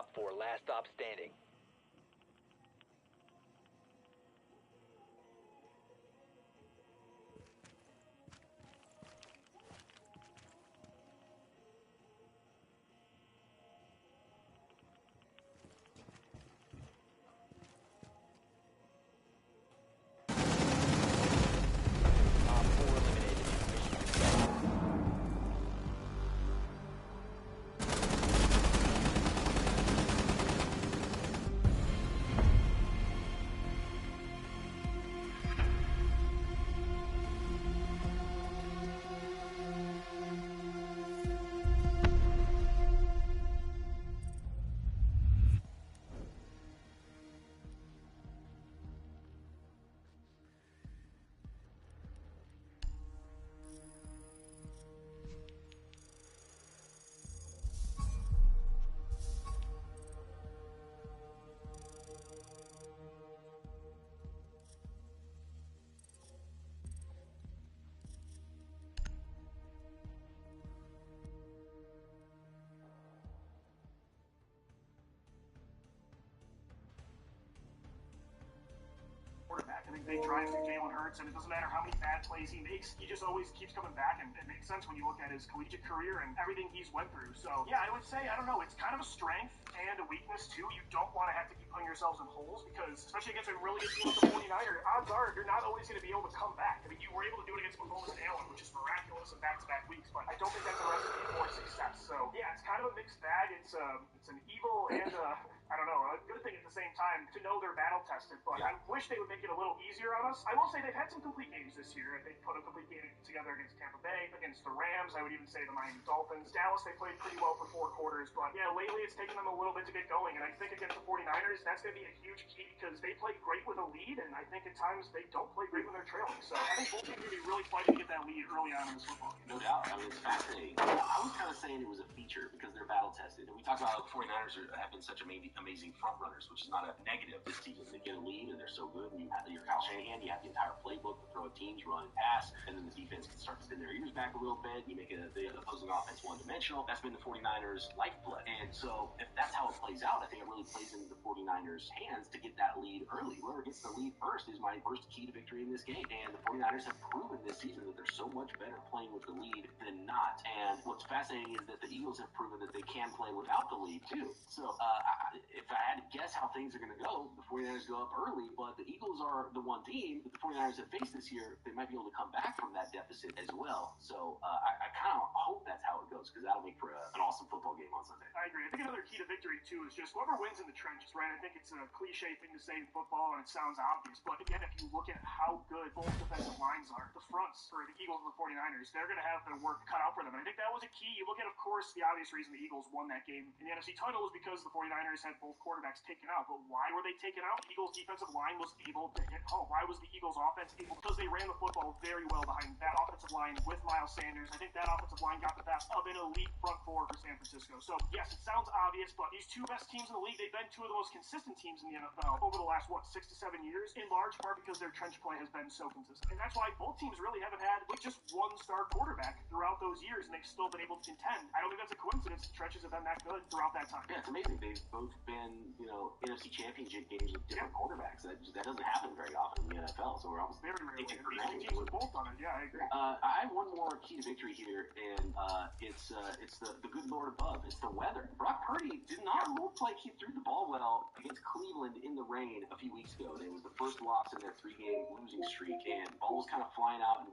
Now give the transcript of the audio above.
Op 4, last stop standing. Op 4 eliminated. Mission successful. Quarterback. I think they drive through Jalen Hurts, and it doesn't matter how many bad plays he makes, he just always keeps coming back, and it makes sense when you look at his collegiate career and everything he's went through. So, yeah, I would say, I don't know, it's kind of a strength and a weakness, too. You don't want to have to keep putting yourselves in holes, because, especially against a really good team like the 49ers, odds are you're not always going to be able to come back. I mean, you were able to do it against Mahomes and Allen, which is miraculous in back-to-back weeks, but I don't think that's a recipe for success. So, yeah, it's kind of a mixed bag. It's an evil and I don't know, a good thing at the same time to know they're battle-tested, but I wish they would make it a little easier on us. I will say they've had some complete games this year. They put a complete game together against Tampa Bay, against the Rams. I would even say the Miami Dolphins. Dallas, they played pretty well for 4 quarters, but yeah, lately it's taken them a little bit to get going, and I think against the 49ers, that's going to be a huge key because they play great with a lead, and I think at times they don't play great when they're trailing. So I think both teams are going to be really fighting to get that lead early on in this football game. No doubt. I mean, it's fascinating. I was kind of saying it was a feature because they're battle-tested. And we talked about how the 49ers have been such amazing front runners, which is not a negative this season. They get a lead, and they're so good. And you have your Kyle Shanahan, you have the entire playbook to throw at teams, run and pass, and then the defense can start to spin their ears back a little bit. You make the opposing offense one-dimensional. That's been the 49ers' lifeblood. And so if that's how it plays out, I think it really plays into the 49ers' hands to get that lead early. Whoever gets the lead first is my first key to victory in this game. And the 49ers have proven this season that they're so much better playing with the lead than not. And what's fascinating is that the Eagles have proven that they can play without the lead, too. So if I had to guess how things are going to go, the 49ers go up early, but the Eagles are the one team that the 49ers have faced this year. They might be able to come back from that deficit as well. So I kind of hope that's how it goes because that'll make for an awesome football game on Sunday. I agree. I think another key to victory, too, is just whoever wins in the trenches, right? I think it's a cliche thing to say in football, and it sounds obvious, but again, if you look at how good both defensive lines are, the fronts for the Eagles and the 49ers, they're going to have their work cut out for them. And I think that was a key. You look at, of course, the obvious reason the Eagles won that game in the NFC title was because the 49ers had both quarterbacks taken out. But why were they taken out? The Eagles' defensive line was able to hit home. Why was the Eagles' offense able? Because they ran the football very well behind that offensive line with Miles Sanders. I think that offensive line got the best of an elite front four for San Francisco. So, yes, it sounds obvious, but these two best teams in the league, they've been two of the most consistent teams in the NFL over the last, 6 to 7 years, in large part because their trench play has been so consistent. And that's why both teams really haven't had just one star quarterback throughout those years, and they've still been able to contend. I don't think that's a coincidence. The trenches have been that good throughout that time. Yeah, it's amazing. They've both been, NFC championship games with different quarterbacks. That doesn't happen very often in the NFL, so we're almost very rarely. taking for These granted. teams have both done it. Yeah, I agree. I have one more key to victory here, and it's the good Lord above. It's the weather. Brock Purdy did not look like he threw the ball well against Cleveland in the rain a few weeks ago. It was the first loss in their 3-game losing streak, and ball was kind of flying out and